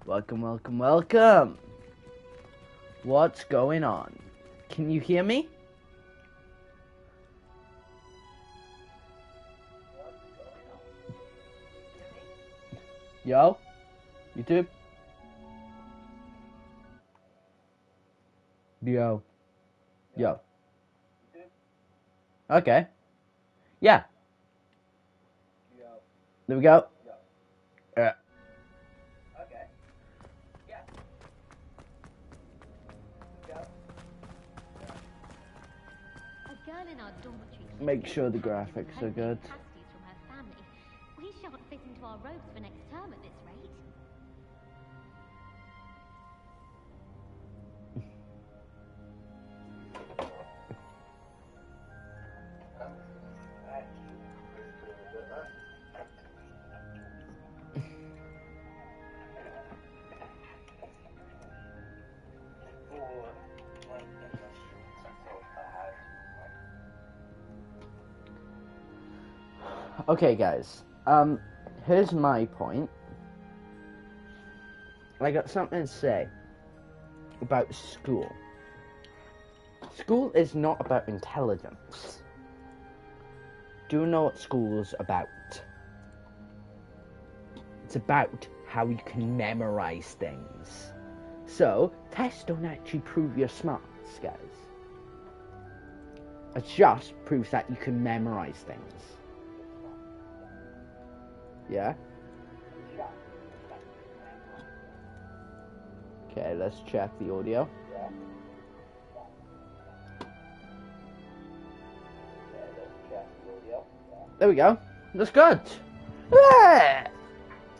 Welcome, welcome, welcome. What's going on? Can you hear me? Yo? YouTube? Yo. Yo. Okay. Yeah. There we go. Yeah. Okay. Yeah. A girl in our dormitory. Make sure the graphics are good. Pasties from her family. We shan't fit into our robes for next term at this rate. Okay, guys. Here's my point. I got something to say about school. School is not about intelligence. Do you know what school's about? It's about how you can memorize things. So, tests don't actually prove your smarts, guys. It just proves that you can memorize things. Yeah? Okay, let's check the audio. There we go. That's good. Yeah!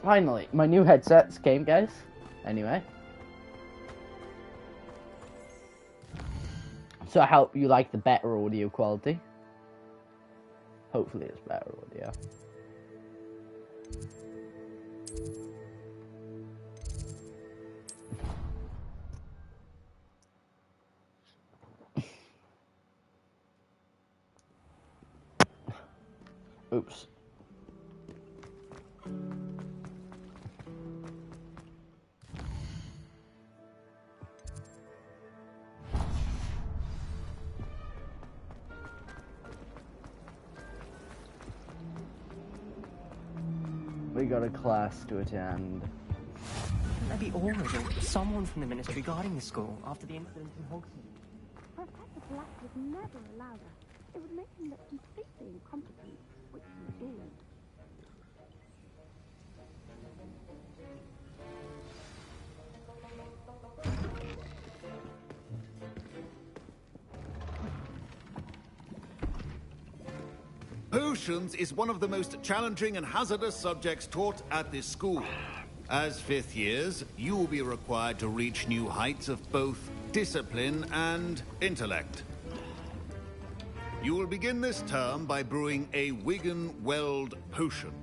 Finally, my new headsets came, guys. Anyway. So I hope you like the better audio quality. Hopefully it's better audio. Oops. We got a class to attend. Maybe Aura or someone from the ministry guarding the school after the incident in Hogwarts. Professor Black would never allow that. It would make him look completely incompetent, which he is. Potions is one of the most challenging and hazardous subjects taught at this school. As fifth years, you will be required to reach new heights of both discipline and intellect. You will begin this term by brewing a Wigan-Weld potion.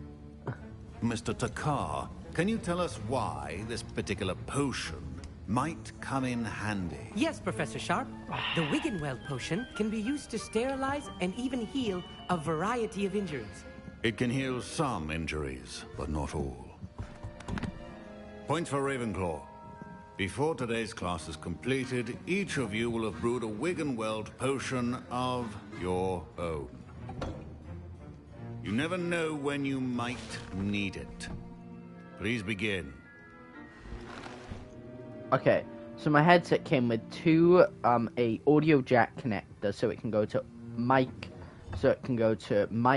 Mr. Takar, can you tell us why this particular potion might come in handy? Yes, Professor Sharp. The Wiggenweld potion can be used to sterilize and even heal a variety of injuries. It can heal some injuries, but not all. Points for Ravenclaw. Before today's class is completed, each of you will have brewed a Wiggenweld potion of your own. You never know when you might need it. Please begin. Okay, so my headset came with two a audio jack connector, so it can go to mic,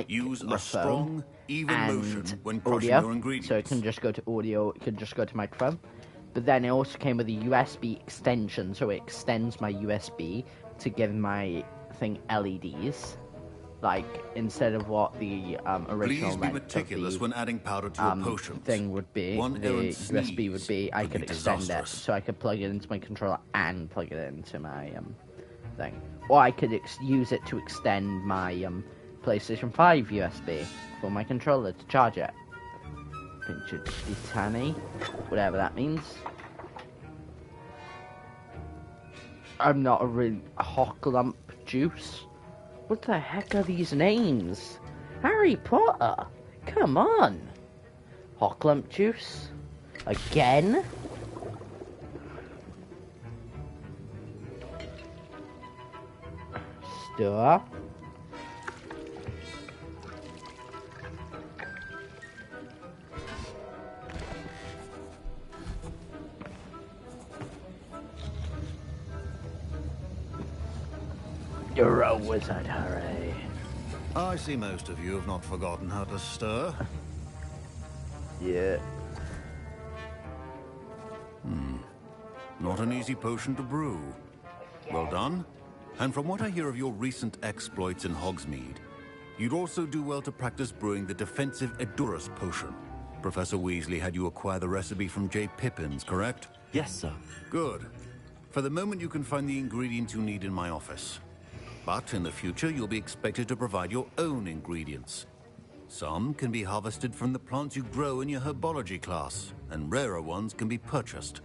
Use a strong, even and motion when crushing audio, your ingredients. so it can just go to audio. It can just go to microphone. But then it also came with a USB extension, so it extends my USB to give my thing LEDs, like instead of what the original Please be meticulous when adding powder to your potions. thing would be. One the errant USB would be. I could could be extend disastrous. it, so I could plug it into my controller and plug it into my thing, or I could use it to extend my PlayStation 5 USB for my controller to charge it. Pinch of Titani, whatever that means. I'm not a really Hocklump Juice. What the heck are these names? Harry Potter! Come on! Hocklump Juice? Again? Duh. You're a wizard, Harry. I see most of you have not forgotten how to stir. Yeah. Not an easy potion to brew. Well done. And from what I hear of your recent exploits in Hogsmeade, you'd also do well to practice brewing the defensive Edurus potion. Professor Weasley had you acquire the recipe from J. Pippins, correct? Yes, sir. Good. For the moment, you can find the ingredients you need in my office. But in the future, you'll be expected to provide your own ingredients. Some can be harvested from the plants you grow in your herbology class, and rarer ones can be purchased.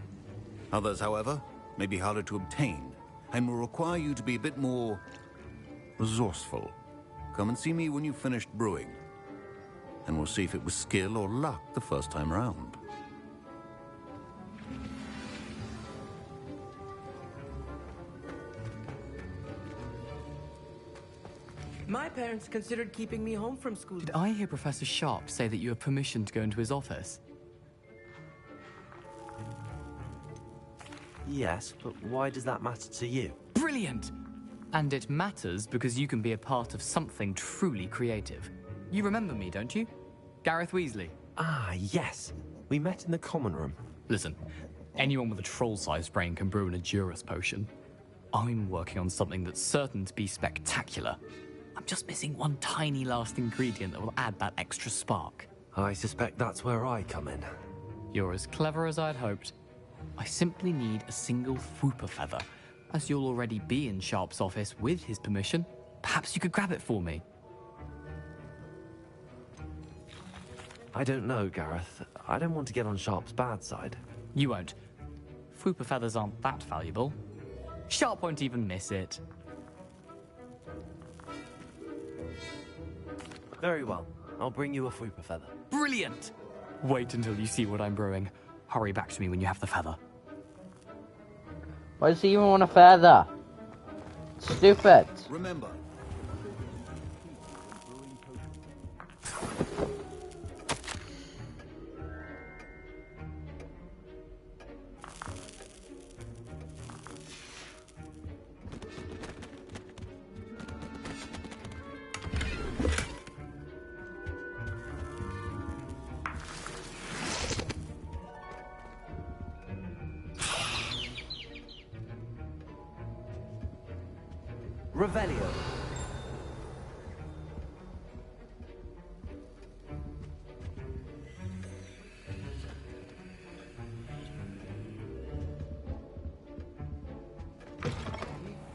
Others, however, may be harder to obtain, and will require you to be a bit more resourceful. Come and see me when you've finished brewing, and we'll see if it was skill or luck the first time round. My parents considered keeping me home from school. Did I hear Professor Sharp say that you have permission to go into his office? Yes, but why does that matter to you? Brilliant! And it matters because you can be a part of something truly creative. You remember me, don't you? Gareth Weasley. Ah, yes. We met in the common room. Listen, anyone with a troll-sized brain can brew an Edurus potion. I'm working on something that's certain to be spectacular. I'm just missing one tiny last ingredient that will add that extra spark. I suspect that's where I come in. You're as clever as I'd hoped. I simply need a single Fwooper feather. As you'll already be in Sharp's office with his permission, perhaps you could grab it for me. I don't know, Gareth. I don't want to get on Sharp's bad side. You won't. Fwooper feathers aren't that valuable. Sharp won't even miss it. Very well. I'll bring you a Fwooper feather. Brilliant! Wait until you see what I'm brewing. Hurry back to me when you have the feather. Why does he even want a feather? Stupid. Remember, Revelio.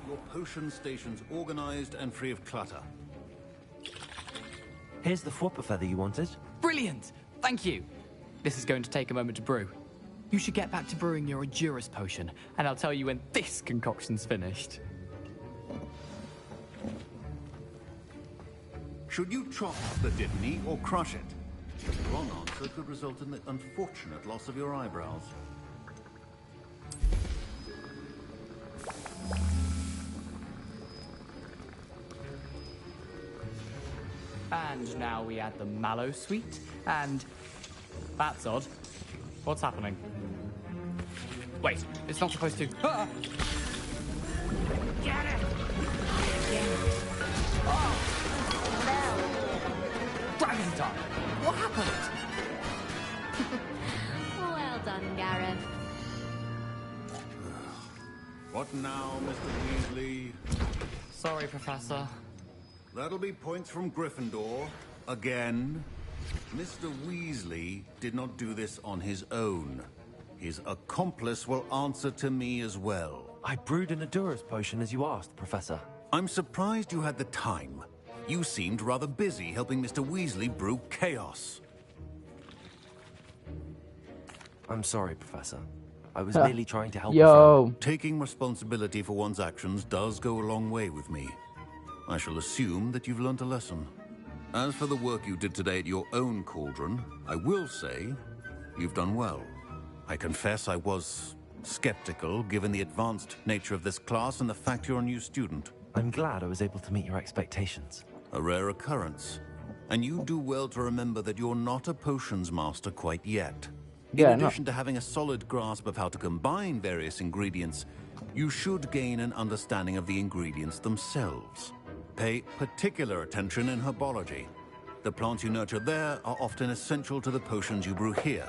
your potion station's organized and free of clutter. Here's the Fwooper feather you wanted. Brilliant! Thank you! This is going to take a moment to brew. You should get back to brewing your Edurus potion, and I'll tell you when this concoction's finished. Should you chop the Dittany or crush it? The wrong answer could result in the unfortunate loss of your eyebrows. And now we add the mallow sweet, and... That's odd. What's happening? Wait, it's not supposed to... Ah! Get it! Oh! Dragon time! What happened? Well done, Gareth. What now, Mr. Weasley? Sorry, Professor. That'll be points from Gryffindor. Again. Mr. Weasley did not do this on his own. His accomplice will answer to me as well. I brewed an Edurus potion as you asked, Professor. I'm surprised you had the time. You seemed rather busy helping Mr. Weasley brew chaos. I'm sorry, Professor. I was merely trying to help a Yo. friend. Taking responsibility for one's actions does go a long way with me. I shall assume that you've learnt a lesson. As for the work you did today at your own cauldron, I will say you've done well. I confess I was skeptical, given the advanced nature of this class and the fact you're a new student. I'm glad I was able to meet your expectations. A rare occurrence. And you do well to remember that you're not a potions master quite yet. Yeah, In addition to having a solid grasp of how to combine various ingredients, you should gain an understanding of the ingredients themselves. Pay particular attention in herbology. The plants you nurture there are often essential to the potions you brew here.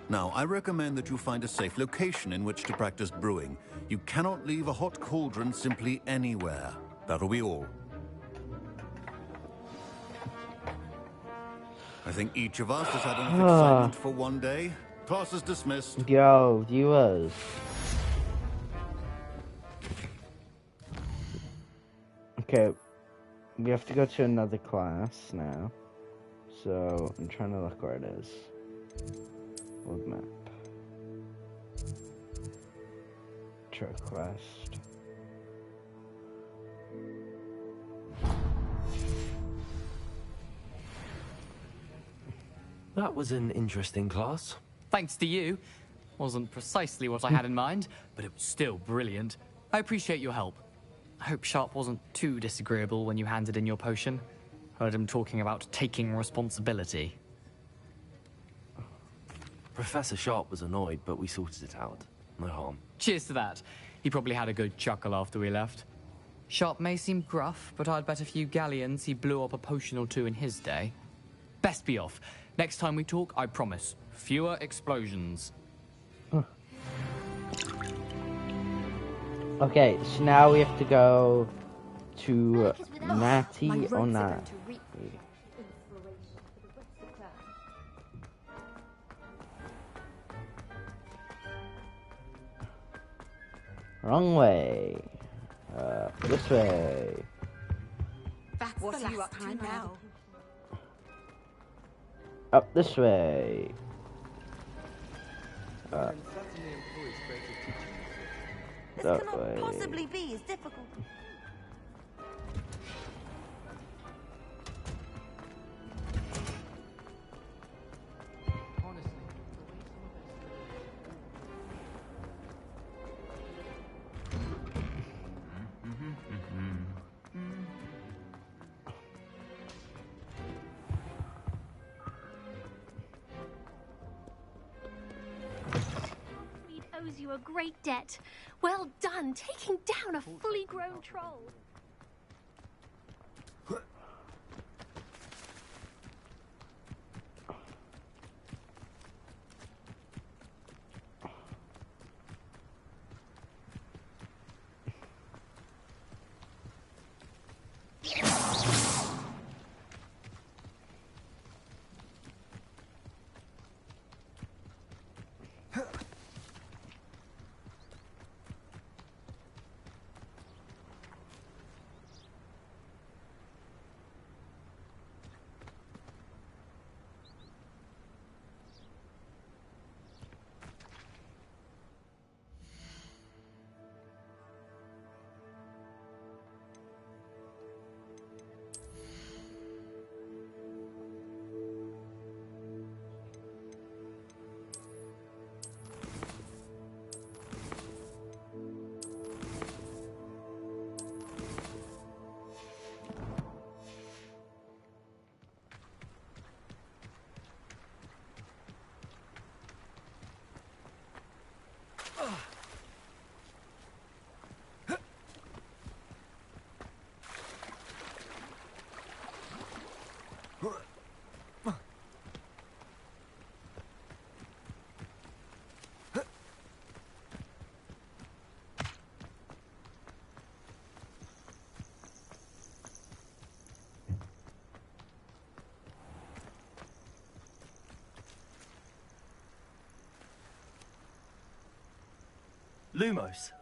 Now, I recommend that you find a safe location in which to practice brewing. You cannot leave a hot cauldron simply anywhere. That'll be all. I think each of us has had enough excitement for one day. Class is dismissed. Yo, viewers. Okay, we have to go to another class now. So, I'm trying to look where it is. World map. True quest. That was an interesting class. Thanks to you. Wasn't precisely what I had in mind, but it was still brilliant. I appreciate your help. I hope Sharp wasn't too disagreeable when you handed in your potion. Heard him talking about taking responsibility. Professor Sharp was annoyed, but we sorted it out. No harm. Cheers to that. He probably had a good chuckle after we left. Sharp may seem gruff, but I'd bet a few galleons he blew up a potion or two in his day. Best be off. Next time we talk, I promise, fewer explosions. Okay, so now we have to go to Natty or not. Wrong way. This way. That's what's you up to now? Up this way. This That cannot way. possibly be as difficult. Owes you a great debt. Well done, taking down a fully grown troll. Lumos.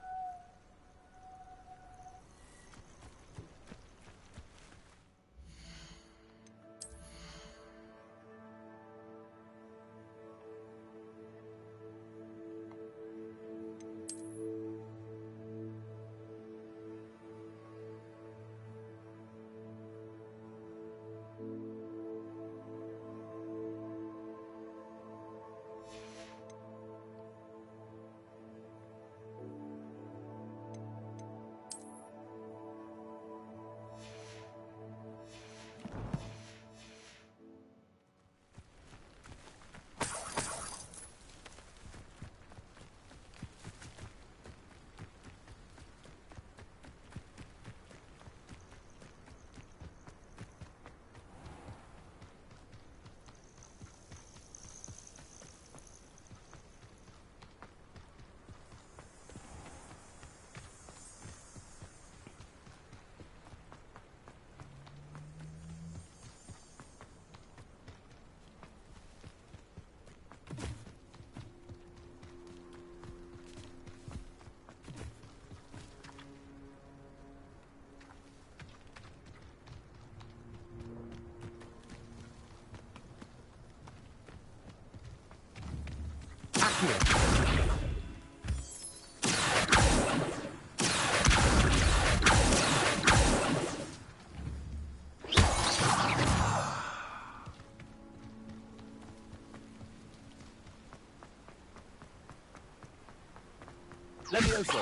Levioso!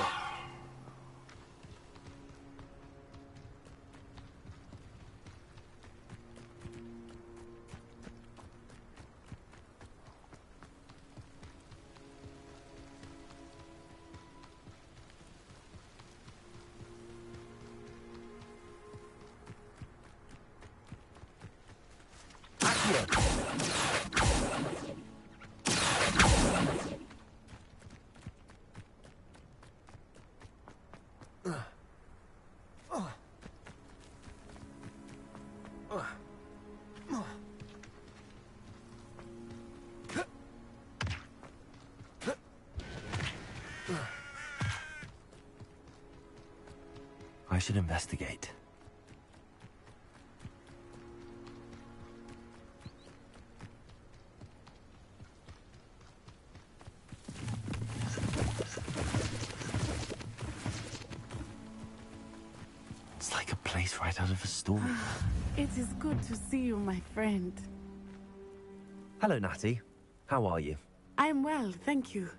I should investigate. It's like a place right out of a story. It is good to see you, my friend. Hello, Natty. How are you? I am well, thank you.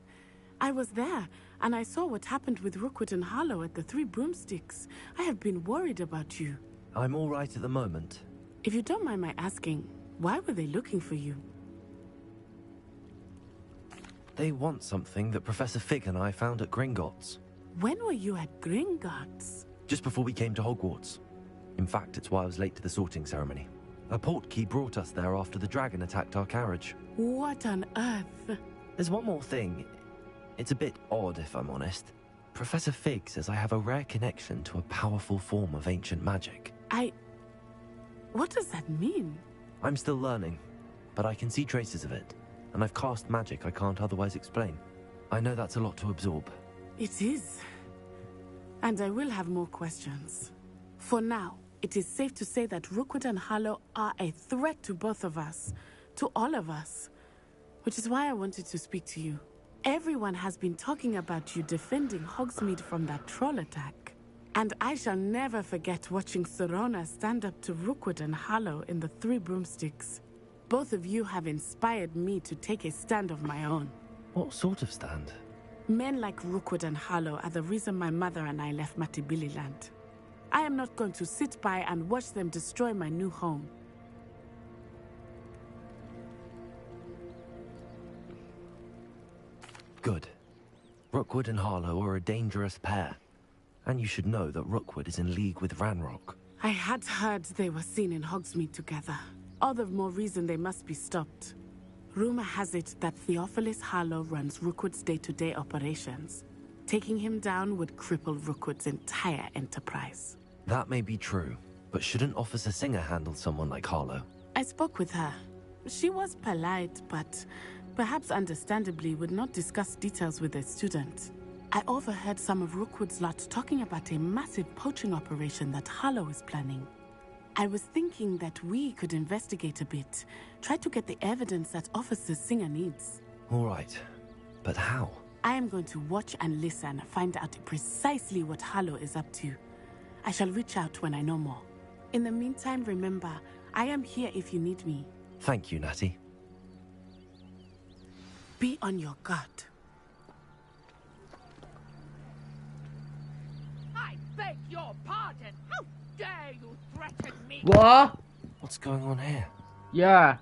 I was there, and I saw what happened with Rookwood and Harlow at the Three Broomsticks. I have been worried about you. I'm all right at the moment. If you don't mind my asking, why were they looking for you? They want something that Professor Fig and I found at Gringotts. When were you at Gringotts? Just before we came to Hogwarts. In fact, it's why I was late to the sorting ceremony. A portkey brought us there after the dragon attacked our carriage. What on earth? There's one more thing. It's a bit odd, if I'm honest. Professor Fig says I have a rare connection to a powerful form of ancient magic. What does that mean? I'm still learning, but I can see traces of it, and I've cast magic I can't otherwise explain. I know that's a lot to absorb. It is. And I will have more questions. For now, it is safe to say that Rookwood and Harlow are a threat to both of us, to all of us, which is why I wanted to speak to you. Everyone has been talking about you defending Hogsmeade from that troll attack. And I shall never forget watching Serona stand up to Rookwood and Harlow in the Three Broomsticks. Both of you have inspired me to take a stand of my own. What sort of stand? Men like Rookwood and Harlow are the reason my mother and I left Matabeleland. I am not going to sit by and watch them destroy my new home. Good. Rookwood and Harlow are a dangerous pair. And you should know that Rookwood is in league with Ranrock. I had heard they were seen in Hogsmeade together. All the more reason they must be stopped. Rumor has it that Theophilus Harlow runs Rookwood's day-to-day operations. Taking him down would cripple Rookwood's entire enterprise. That may be true, but shouldn't Officer Singer handle someone like Harlow? I spoke with her. She was polite, but perhaps understandably would not discuss details with a student. I overheard some of Rookwood's lot talking about a massive poaching operation that Harlow is planning. I was thinking that we could investigate a bit, try to get the evidence that Officer Singer needs. All right, but how? I am going to watch and listen, find out precisely what Harlow is up to. I shall reach out when I know more. In the meantime, remember, I am here if you need me. Thank you, Natty. Be on your guard. I beg your pardon. How dare you threaten me? What? What's going on here? Yeah.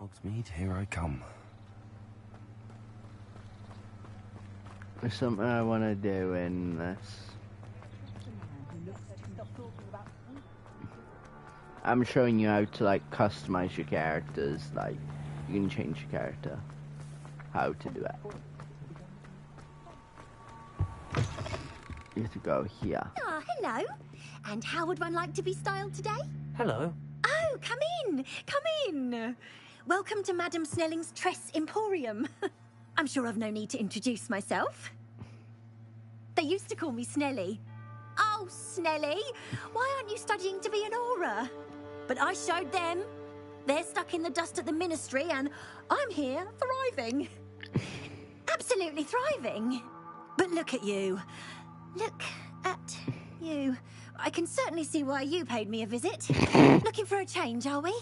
Hogsmeade, here I come. There's something I want to do in this. I'm showing you how to like customize your characters. Like you can change your character. How to do it. You have to go here. Ah, hello. And how would one like to be styled today? Hello. Oh, come in. Come in. Welcome to Madame Snelling's Tress Emporium. I'm sure I've no need to introduce myself. They used to call me Snelly. Oh, Snelly, why aren't you studying to be an aura? But I showed them. They're stuck in the dust at the ministry, and I'm here thriving. Absolutely thriving. But look at you. Look at you. I can certainly see why you paid me a visit. Looking for a change, are we?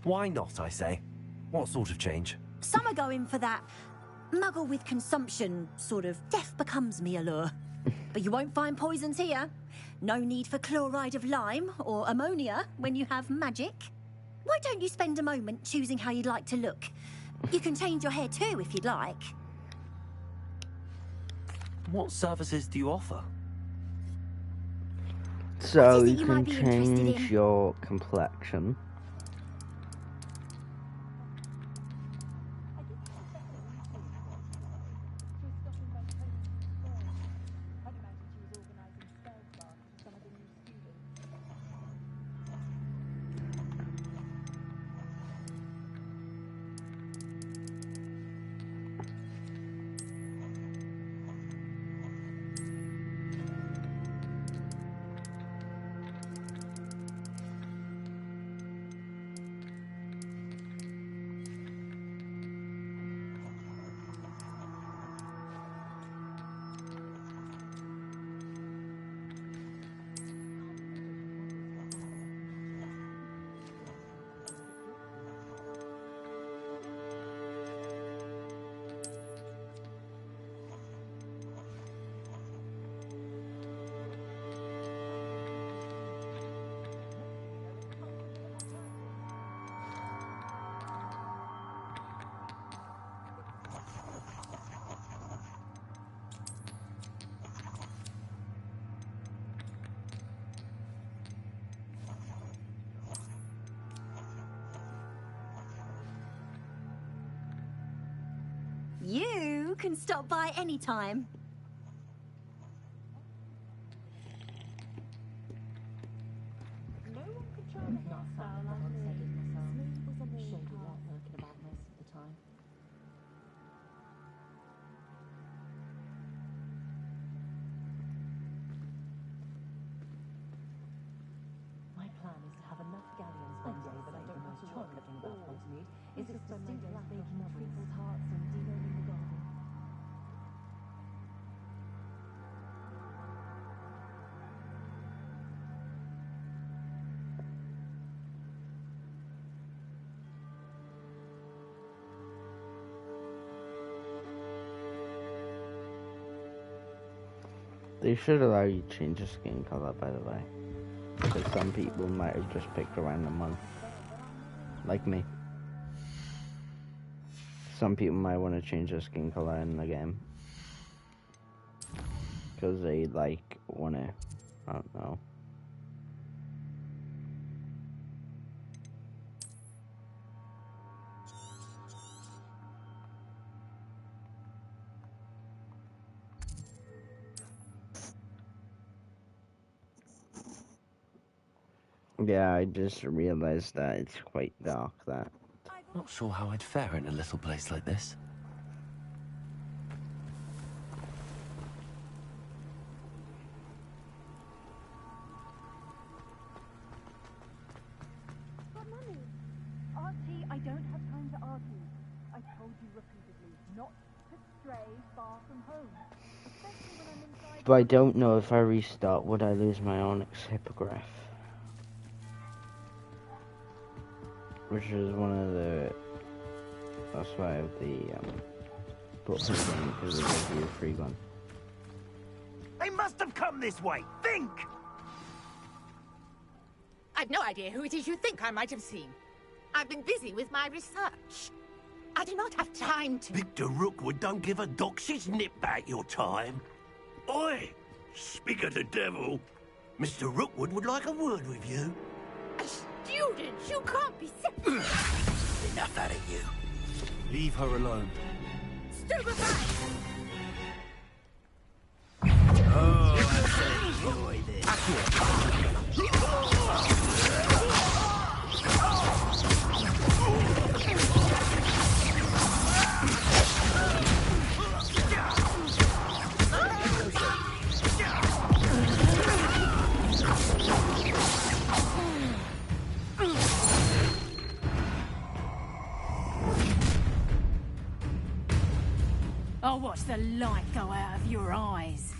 Why not, I say? What sort of change? Some are going for that muggle with consumption, sort of death becomes me allure. But you won't find poisons here. No need for chloride of lime or ammonia when you have magic. Why don't you spend a moment choosing how you'd like to look? You can change your hair too if you'd like. What services do you offer? So What is it you you can might be interested in? change your complexion. You can stop by any time. My plan is to have enough galleons one day, but I don't know the chocolate thing about Hogsmeade is its distinct lack of people's hearts and dealing in the garden. They should allow you to change your skin color, by the way. Because some people might have just picked a random one. Like me. Some people might want to change their skin color in the game. Because they, like, want to... I don't know. Yeah, I just realized that it's quite dark, that. Not sure how I'd fare in a little place like this. But Mummy, Archie, I don't have time to argue. I told you repeatedly not to stray far from home. Especially when I'm inside. But I don't know if I restart, would I lose my Onyx Hippogriff? Which is one of the... That's why I have the, books in the game, because it gives you a free one. They must have come this way! Think! I've no idea who it is you think I might have seen. I've been busy with my research. I do not have time to... Victor Rookwood don't give a doxy's nip back your time. Oi! Speak of the devil. Mr. Rookwood would like a word with you. A student? You can't be... Enough out of you. Leave her alone. Stupefy! Oh, I enjoy this. I'll watch the light go out of your eyes.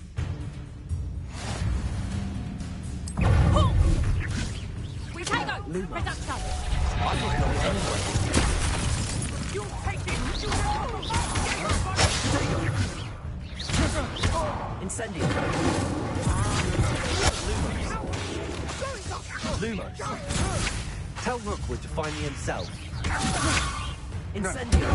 We take out reduction. You take it. Incendio. Lumos. Tell Rookwood to find me himself. Incendio.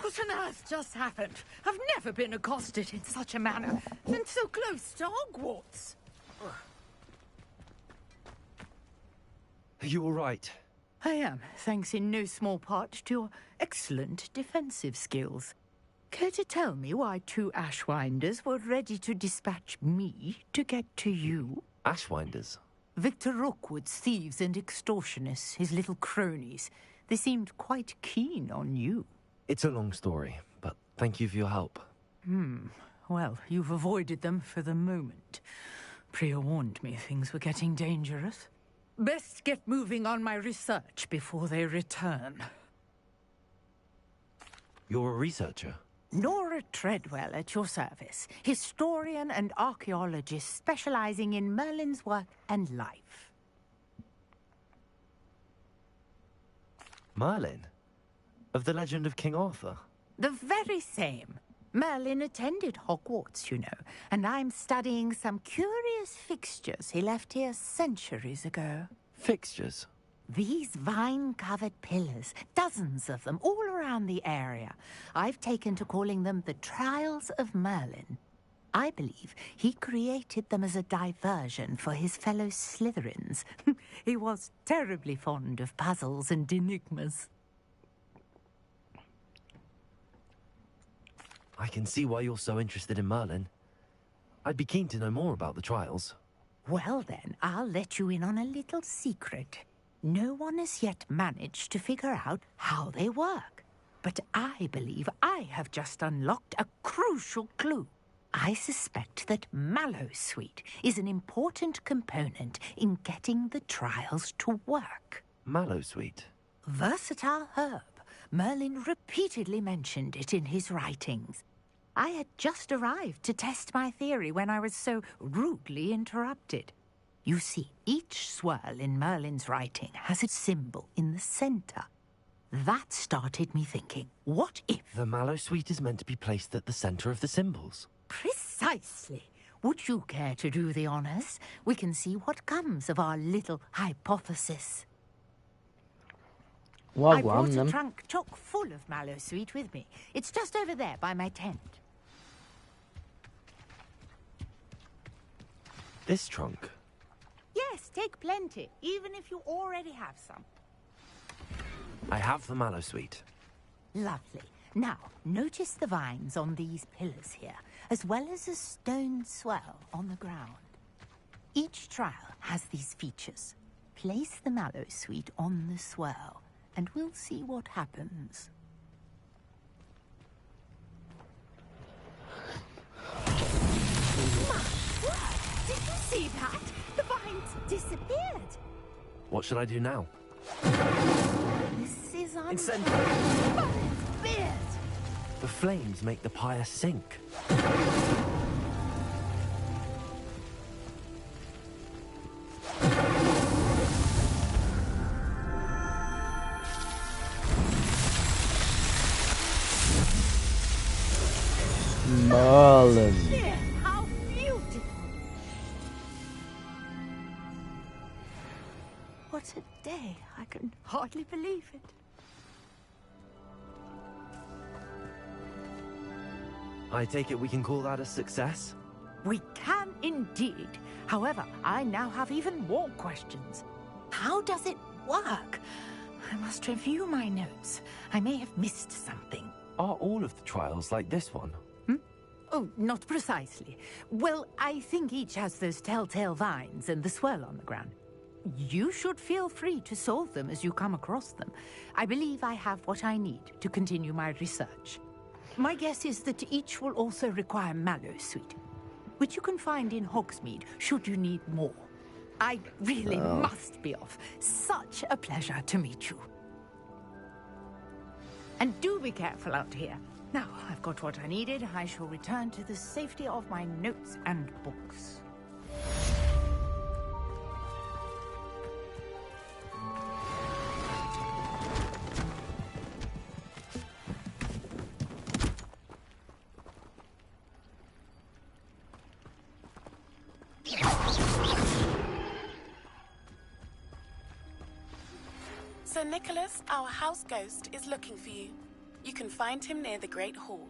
What on earth just happened? I've never been accosted in such a manner, and so close to Hogwarts. Are you all right? I am, thanks in no small part to your excellent defensive skills. Care to tell me why 2 Ashwinders were ready to dispatch me to get to you? Ashwinders? Victor Rookwood's thieves and extortionists, his little cronies. They seemed quite keen on you. It's a long story, but thank you for your help. Well, you've avoided them for the moment. Priya warned me things were getting dangerous. Best get moving on my research before they return. You're a researcher? Nora Treadwell at your service. Historian and archaeologist specializing in Merlin's work and life. Merlin? Of the legend of King Arthur? The very same. Merlin attended Hogwarts, you know, and I'm studying some curious fixtures he left here centuries ago. Fixtures? These vine-covered pillars, dozens of them, all around the area. I've taken to calling them the Trials of Merlin. I believe he created them as a diversion for his fellow Slytherins. He was terribly fond of puzzles and enigmas. I can see why you're so interested in Merlin. I'd be keen to know more about the trials. Well then, I'll let you in on a little secret. No one has yet managed to figure out how they work. But I believe I have just unlocked a crucial clue. I suspect that Mallowsweet is an important component in getting the trials to work. Mallowsweet? Versatile herb. Merlin repeatedly mentioned it in his writings. I had just arrived to test my theory when I was so rudely interrupted. You see, each swirl in Merlin's writing has its symbol in the center. That started me thinking, what if... The Mallowsweet is meant to be placed at the center of the symbols. Precisely. Would you care to do the honors? We can see what comes of our little hypothesis. Well, I brought a trunk chock full of Mallowsweet with me. It's just over there by my tent. This trunk? Yes, take plenty, even if you already have some. I have the Mallowsweet. Lovely. Now, notice the vines on these pillars here, as well as a stone swirl on the ground. Each trial has these features. Place the Mallowsweet on the swirl, and we'll see what happens. My word! Did you see that? The vines disappeared. What should I do now? This is unfair. Merlin's beard! The flames make the pyre sink. Merlin. How beautiful! What a day. I can hardly believe it. I take it we can call that a success? We can indeed. However, I now have even more questions. How does it work? I must review my notes. I may have missed something. Are all of the trials like this one? Oh, not precisely. Well, I think each has those telltale vines and the swirl on the ground. You should feel free to solve them as you come across them. I believe I have what I need to continue my research. My guess is that each will also require mallow sweet, which you can find in Hogsmeade should you need more. I really must be off. Such a pleasure to meet you. And do be careful out here. Now, I've got what I needed. I shall return to the safety of my notes and books. Sir Nicholas, our house ghost, is looking for you. You can find him near the Great Hall.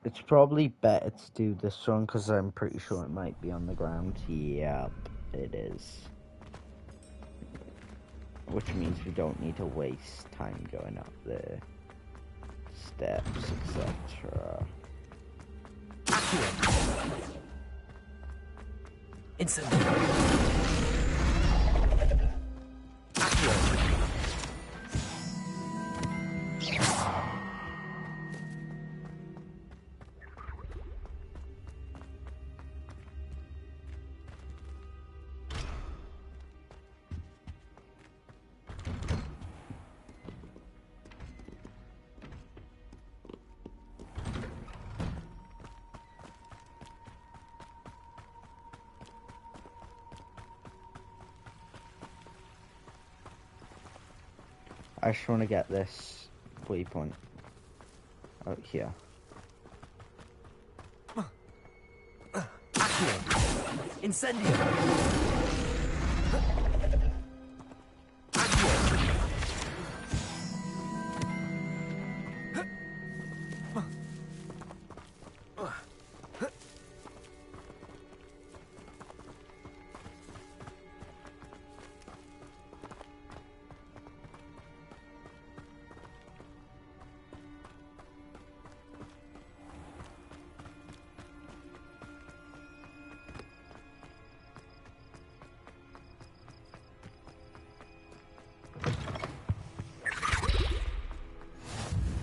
It's probably better to do this one because I'm pretty sure it might be on the ground. Yep, it is. Which means we don't need to waste time going up the steps, etc. Instant. I just want to get this waypoint out here. Incendio!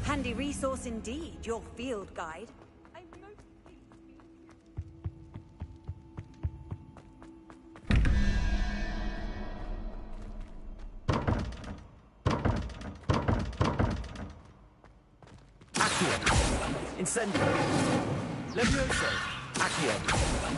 Handy resource indeed, your field guide. Incendio. Levioso. Accio.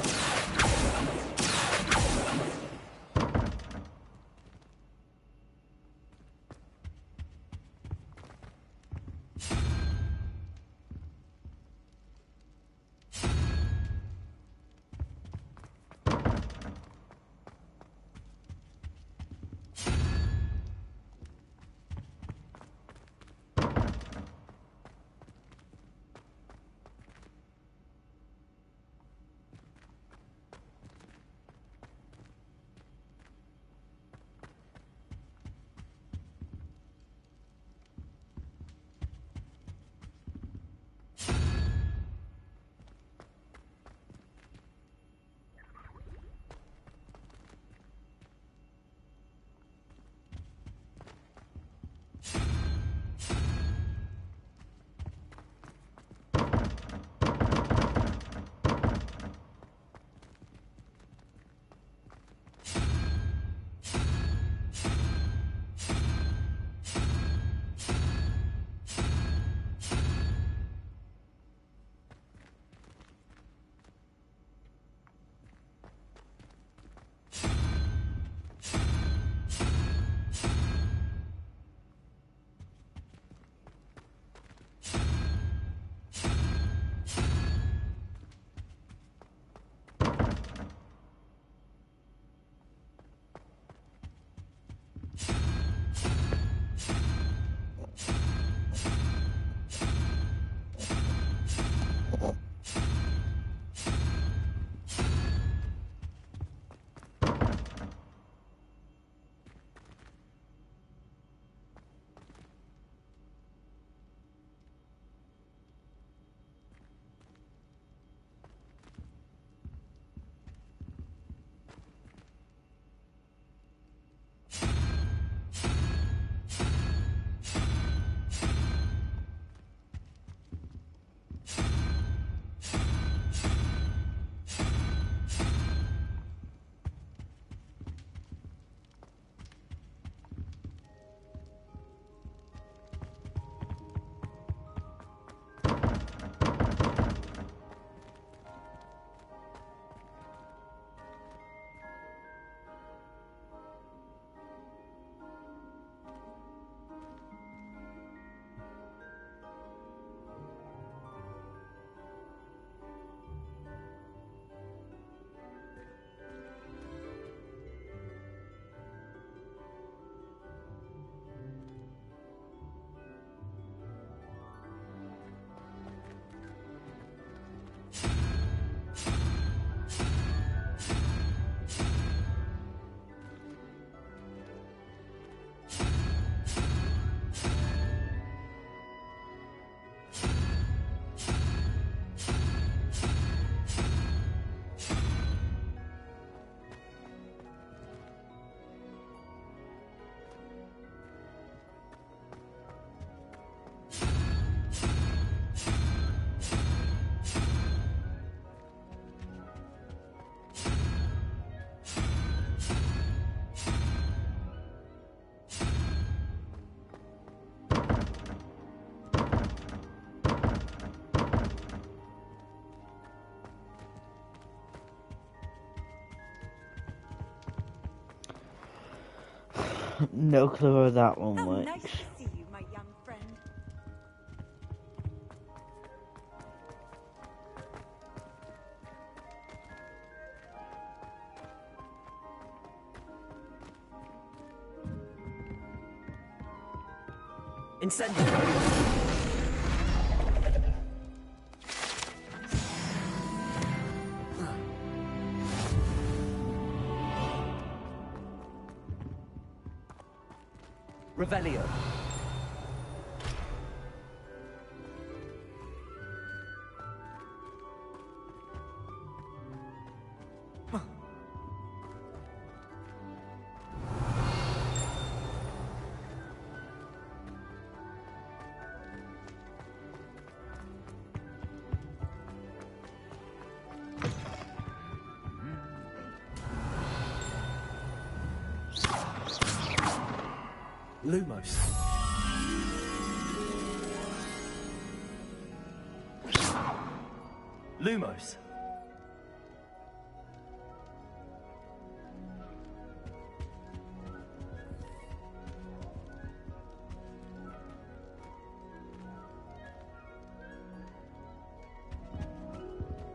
No clue how that one works. Nice to see you, my young friend. Incendio. Revelio. Lumos. Lumos.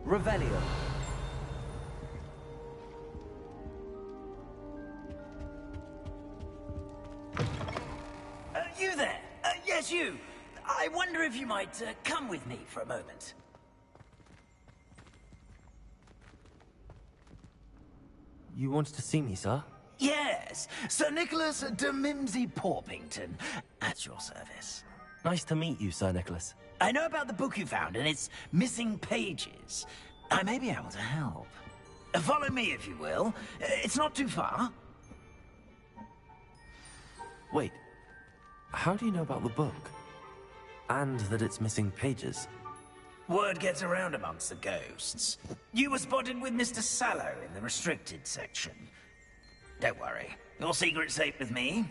Revelio. You there? Yes, you. I wonder if you might come with me for a moment. You wanted to see me, sir? Yes, Sir Nicholas de Mimsy Porpington, at your service. Nice to meet you, Sir Nicholas. I know about the book you found and its missing pages. I may be able to help. Follow me, if you will. It's not too far. Wait, how do you know about the book? And that it's missing pages? Word gets around amongst the ghosts. You were spotted with Mr. Sallow in the restricted section. Don't worry, your secret's safe with me.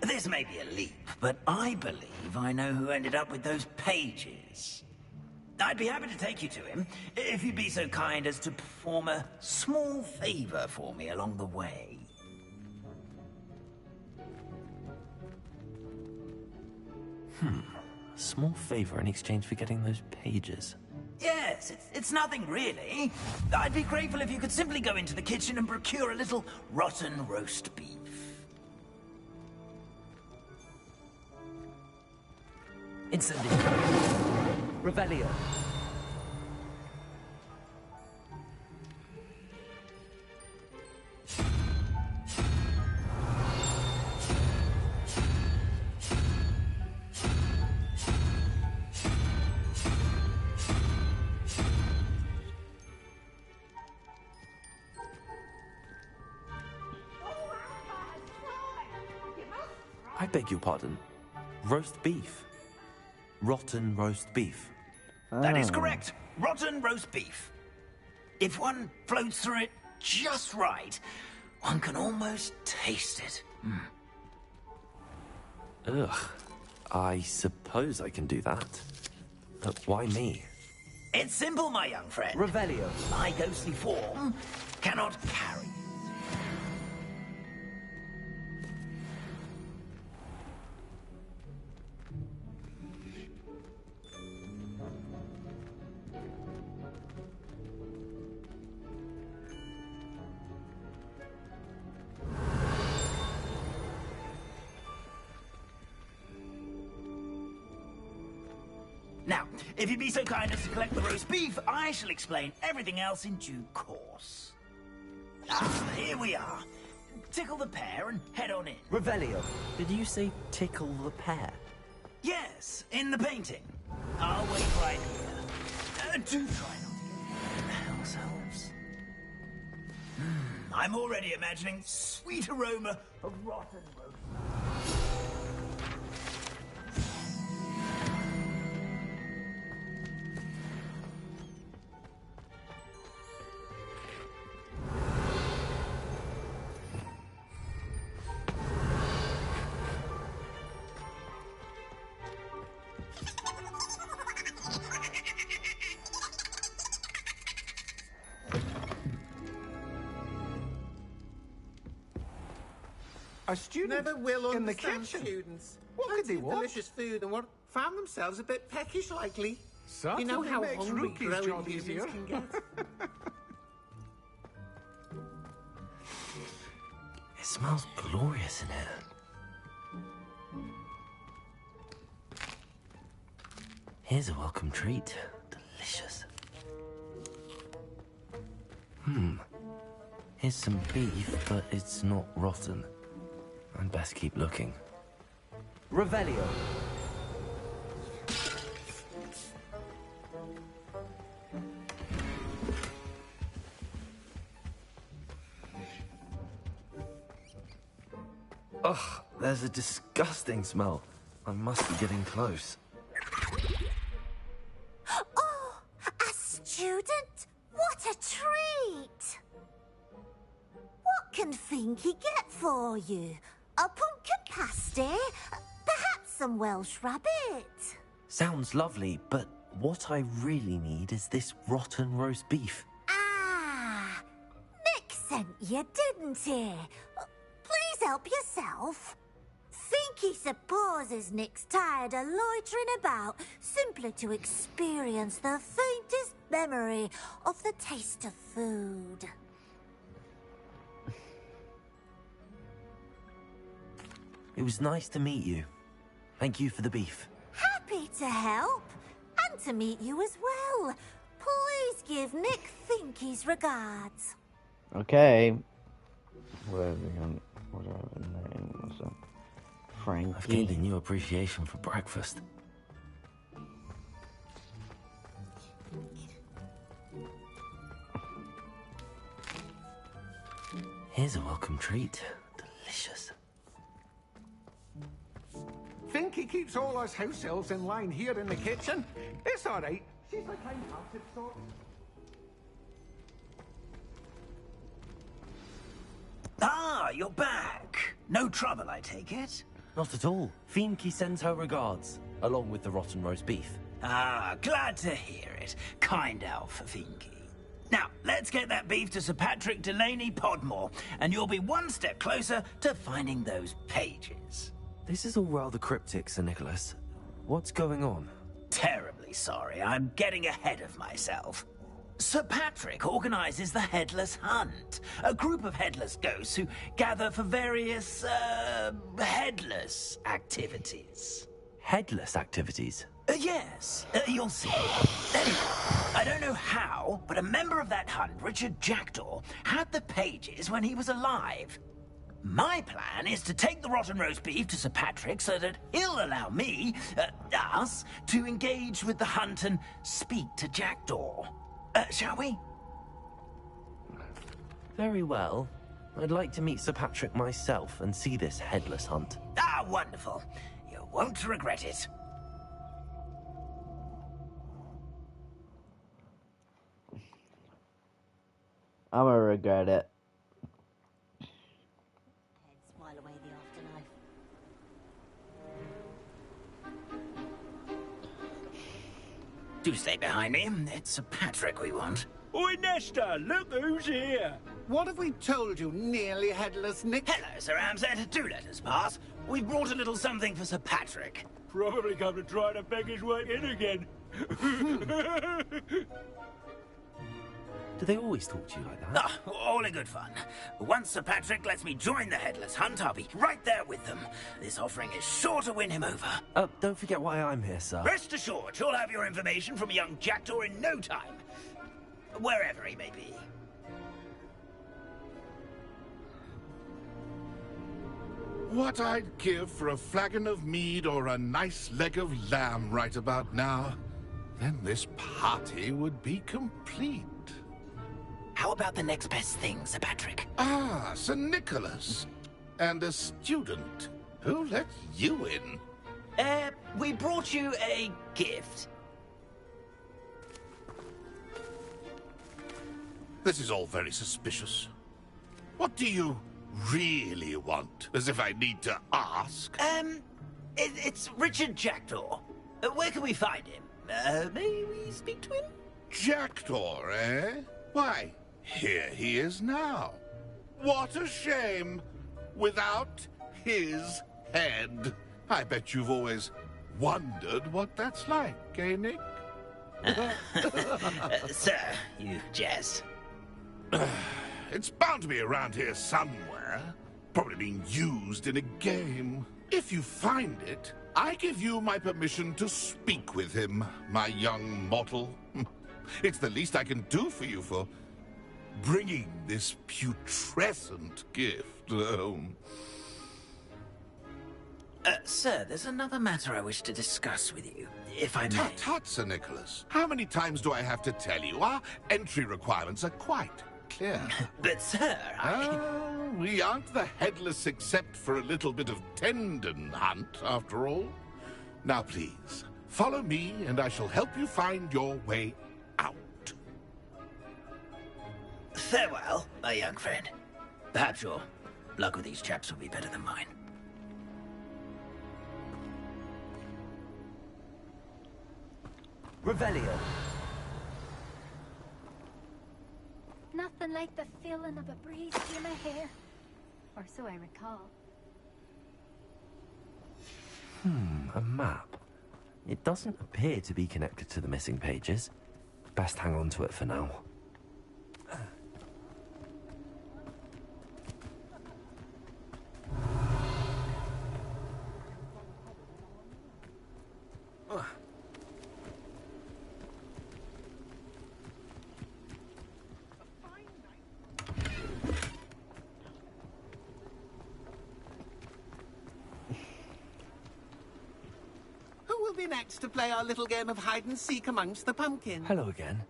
This may be a leap, but I believe I know who ended up with those pages. I'd be happy to take you to him, if you'd be so kind as to perform a small favor for me along the way. A small favor in exchange for getting those pages. Yes, it's nothing really. I'd be grateful if you could simply go into the kitchen and procure a little rotten roast beef. Instantly. Revelio. I beg your pardon. Roast beef. Rotten roast beef. That is correct. Rotten roast beef. If one floats through it just right, one can almost taste it. Ugh. I suppose I can do that. But why me? It's simple, my young friend. Revelio. My ghostly form cannot carry. Now, if you'd be so kind as to collect the roast beef, I shall explain everything else in due course. Here we are. Tickle the pear and head on in. Revelio. Did you say tickle the pear? Yes, in the painting. I'll wait right here. Do try not to get the house elves. I'm already imagining sweet aroma of rotten roast. A student never will in the understand kitchen. students. What could they Plenty of want? delicious food and what found themselves a bit peckish likely. Certainly you know how makes hungry Rookie's growing job humans easier. can get. It smells glorious in here. Here's a welcome treat. Delicious. Here's some beef, but it's not rotten. I'd best keep looking. Revelio. Ugh, there's a disgusting smell. I must be getting close. Oh, a student? What a treat! What can Finky get for you? A pumpkin pasty? Perhaps some Welsh rabbit. Sounds lovely, but what I really need is this rotten roast beef. Ah, Nick sent you, didn't he? Please help yourself. Think he supposes Nick's tired of loitering about simply to experience the faintest memory of the taste of food. It was nice to meet you. Thank you for the beef. Happy to help, and to meet you as well. Please give Nick Finky's regards. Okay. Whatever name was that? Frankie. I've gained a new appreciation for breakfast. Here's a welcome treat. Delicious. Finky keeps all us house elves in line here in the kitchen. It's all right. She's the kind-hearted sort. Ah, you're back. No trouble, I take it? Not at all. Finky sends her regards, along with the rotten roast beef. Ah, glad to hear it. Kind elf, Finky. Now, let's get that beef to Sir Patrick Delaney Podmore, and you'll be one step closer to finding those pages. This is all rather cryptic, Sir Nicholas. What's going on? Terribly sorry, I'm getting ahead of myself. Sir Patrick organizes the Headless Hunt, a group of headless ghosts who gather for various, headless activities. Headless activities? Yes, you'll see. Anyway, I don't know how, but a member of that hunt, Richard Jackdaw, had the pages when he was alive. My plan is to take the rotten roast beef to Sir Patrick so that he'll allow me, us, to engage with the hunt and speak to Jackdaw. Shall we? Very well. I'd like to meet Sir Patrick myself and see this headless hunt. Ah, wonderful. You won't regret it. I'm gonna regret it. While away the afterlife. Do stay behind me. It's Sir Patrick we want. Oi, Nesta, look who's here. What have we told you, nearly headless Nick? Hello, Sir Ramsed. Do let us pass. We've brought a little something for Sir Patrick. Probably come to try to beg his way in again. Do they always talk to you like that? Ah, all in good fun. Once Sir Patrick lets me join the Headless Hunt, I'll be right there with them. This offering is sure to win him over. Don't forget why I'm here, sir. Rest assured, you'll have your information from young Jackdaw in no time. Wherever he may be. What I'd give for a flagon of mead or a nice leg of lamb right about now. Then this party would be complete. How about the next best thing, Sir Patrick? Ah, Sir Nicholas. And a student. Who let you in? We brought you a gift. This is all very suspicious. What do you really want? As if I need to ask. It's Richard Jackdaw. Where can we find him? May we speak to him? Jackdaw, eh? Why, here he is now. What a shame. Without his head. I bet you've always wondered what that's like, eh, Nick? Sir, you jest. It's bound to be around here somewhere. Probably being used in a game. If you find it, I give you my permission to speak with him, my young mortal. It's the least I can do for you for bringing this putrescent gift home. Sir, there's another matter I wish to discuss with you, if I may. Tut, tut, Sir Nicholas. How many times do I have to tell you? Our entry requirements are quite clear. But, sir, we aren't the headless except for a little bit of tendon hunt, after all. Now, please, follow me, and I shall help you find your way out. Farewell, my young friend. Perhaps your luck with these chaps will be better than mine. Revelio. Nothing like the feeling of a breeze through my hair. Or so I recall. A map. It doesn't appear to be connected to the missing pages. Best hang on to it for now. Who will be next to play our little game of hide-and-seek amongst the pumpkins? Hello again.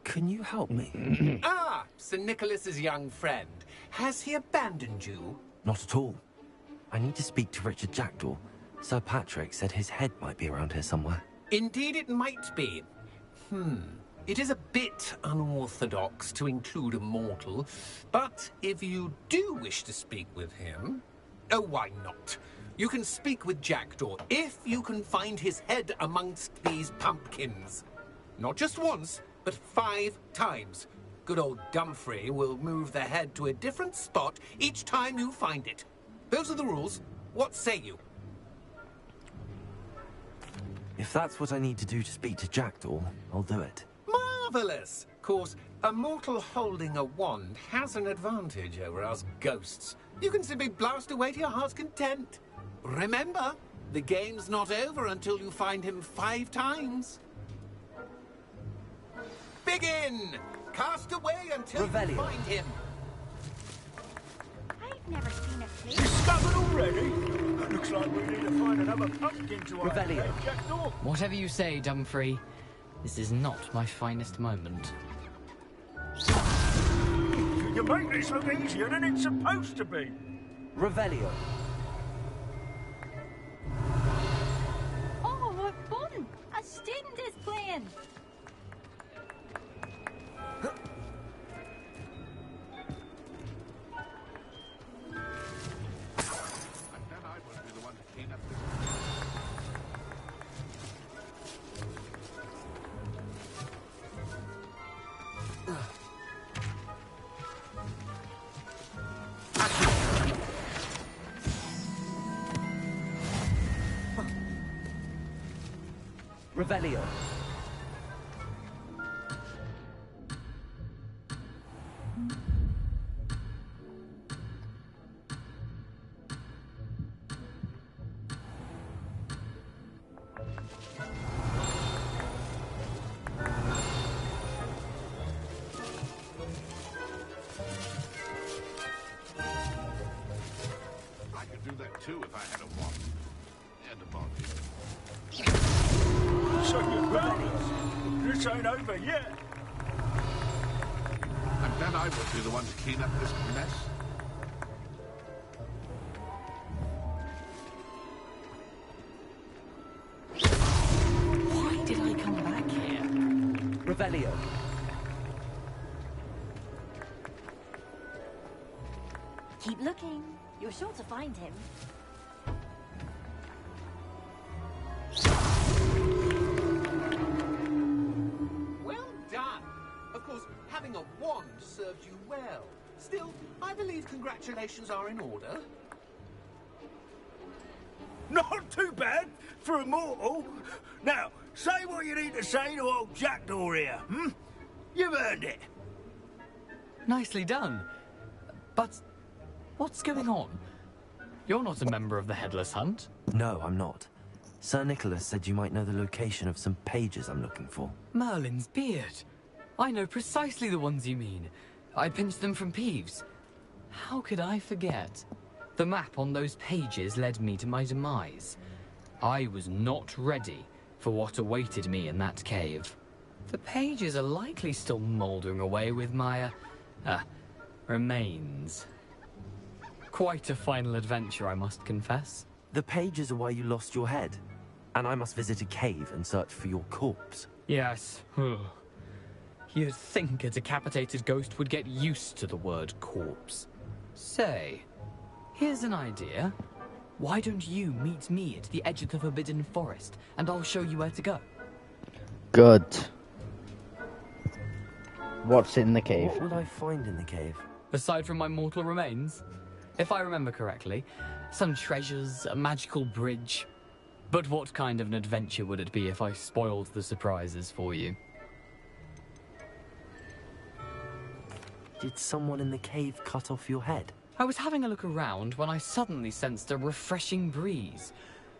Can you help me? Ah, Sir Nicholas's young friend. Has he abandoned you? Not at all. I need to speak to Richard Jackdaw. Sir Patrick said his head might be around here somewhere. Indeed it might be. It is a bit unorthodox to include a mortal, but if you do wish to speak with him... Oh, why not? You can speak with Jackdaw if you can find his head amongst these pumpkins. Not just once, but 5 times. Good old Dumfrey will move the head to a different spot each time you find it. Those are the rules. What say you? If that's what I need to do to speak to Jackdaw, I'll do it. Marvellous! Of course, a mortal holding a wand has an advantage over us ghosts. You can simply blast away to your heart's content. Remember, the game's not over until you find him 5 times. Begin! Cast away until you find him. I've never seen a place. Discovered already? Looks like we need to find another pumpkin to Revelio. Jackdaw. Whatever you say, Dumfrey. This is not my finest moment. You make this look easier than it's supposed to be. Revelio. Oh, what fun! A student is playing. Revelio. I could do that too if I had a wand and a body. So you found us. This ain't over yet. And then I will be the one to clean up this mess. Why did I come back here? Revelio. Keep looking. You're sure to find him. Well done! Of course, having a wand served you well. Still, I believe congratulations are in order. Not too bad for a mortal. Now, say what you need to say to old Jackdaw here, You've earned it. Nicely done. But what's going on? You're not a member of the Headless Hunt. No, I'm not. Sir Nicholas said you might know the location of some pages I'm looking for. Merlin's beard. I know precisely the ones you mean. I pinched them from Peeves. How could I forget? The map on those pages led me to my demise. I was not ready for what awaited me in that cave. The pages are likely still mouldering away with my, remains. Quite a final adventure, I must confess. The pages are why you lost your head, and I must visit a cave and search for your corpse. Yes. You'd think a decapitated ghost would get used to the word corpse. Say, here's an idea. Why don't you meet me at the edge of the Forbidden Forest, and I'll show you where to go? Good. What's in the cave? What would I find in the cave? Aside from my mortal remains? If I remember correctly, some treasures, a magical bridge. But what kind of an adventure would it be if I spoiled the surprises for you? Did someone in the cave cut off your head? I was having a look around when I suddenly sensed a refreshing breeze,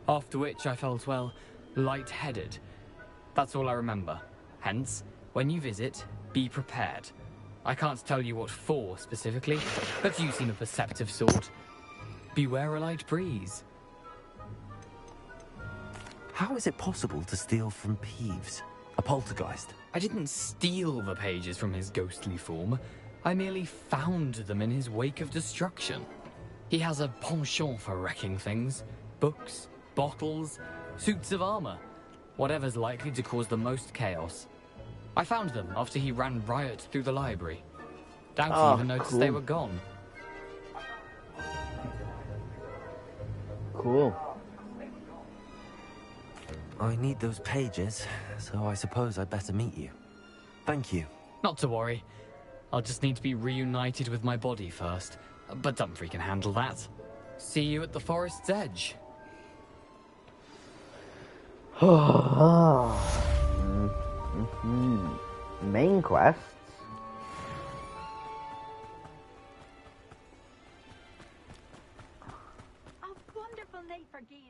after which I felt, well, lightheaded. That's all I remember. Hence, when you visit, be prepared. I can't tell you what for specifically, but you seem a perceptive sort. Beware a light breeze. How is it possible to steal from Peeves, a poltergeist? I didn't steal the pages from his ghostly form. I merely found them in his wake of destruction. He has a penchant for wrecking things. Books, bottles, suits of armor. Whatever's likely to cause the most chaos. I found them after he ran riot through the library. Doubt he even noticed they were gone. Cool. I need those pages, so I suppose I'd better meet you. Thank you. Not to worry. I'll just need to be reunited with my body first. But Dumfries can handle that. See you at the forest's edge. Main quests. A wonderful night for games.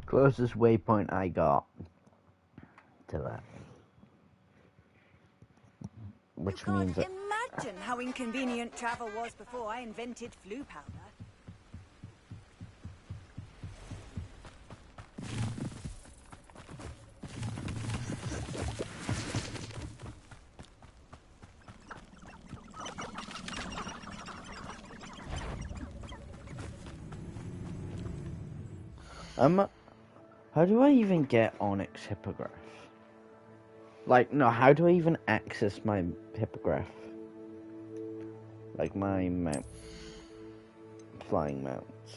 Closest waypoint I got to that. Which means that... Imagine how inconvenient travel was before I invented flu powder. How do I even get Onyx Hippogriff? Like, no, how do I even access my Hippogriff? Like, my mount. Flying mounts.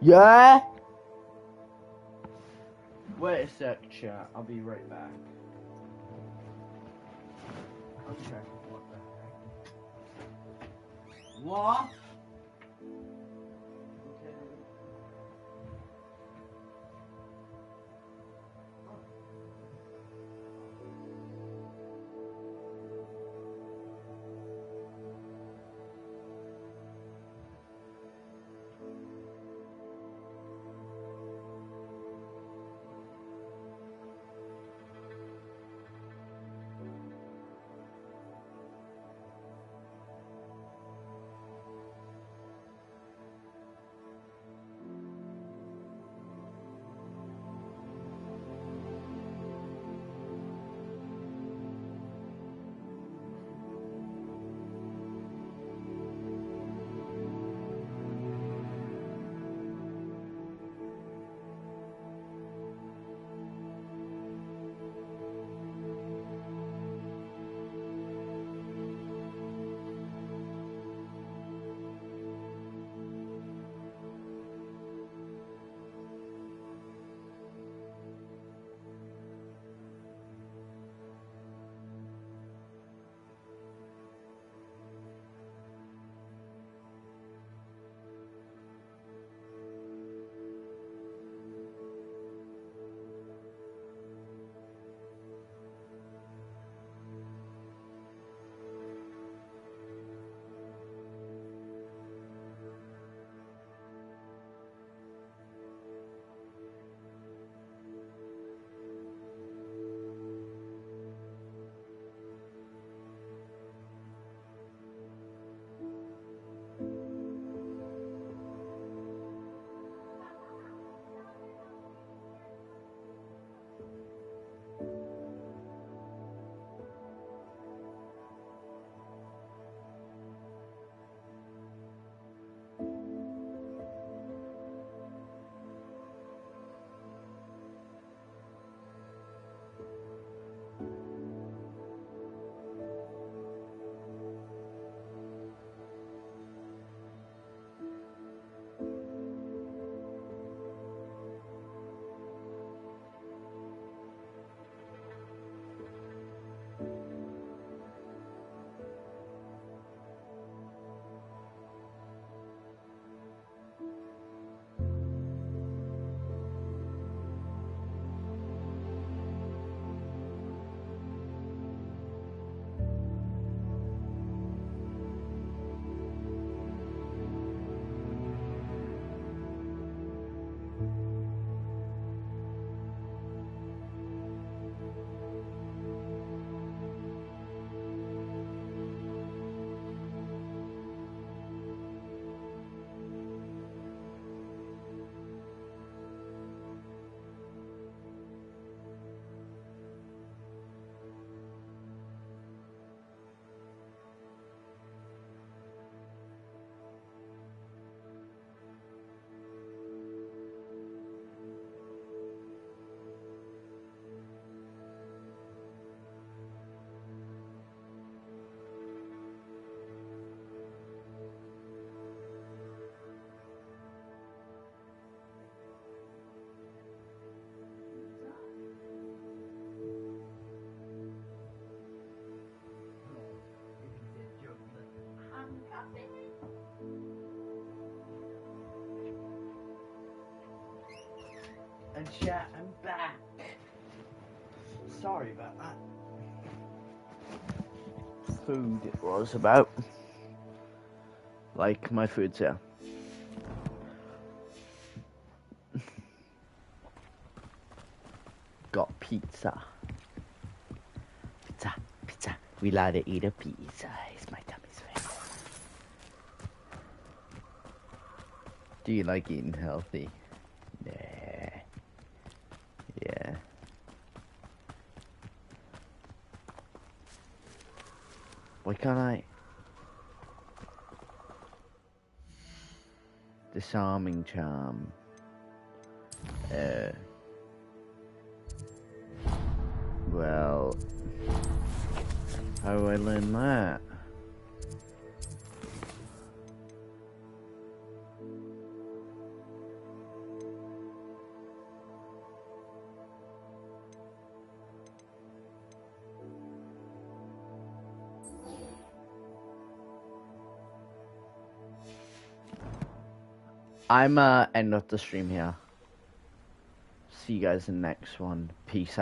Yeah? Wait a sec, chat. I'll be right back. Okay. What the heck? What? And chat, I'm back. Sorry about that. Food it was about. Like my food's here. Got pizza. Pizza. We like to eat a pizza. It's my tummy's favorite. Do you like eating healthy? Yeah. Yeah. Why can't I? Disarming charm. Well, how do I learn that? I'm end of the stream here. See you guys in the next one. Peace out.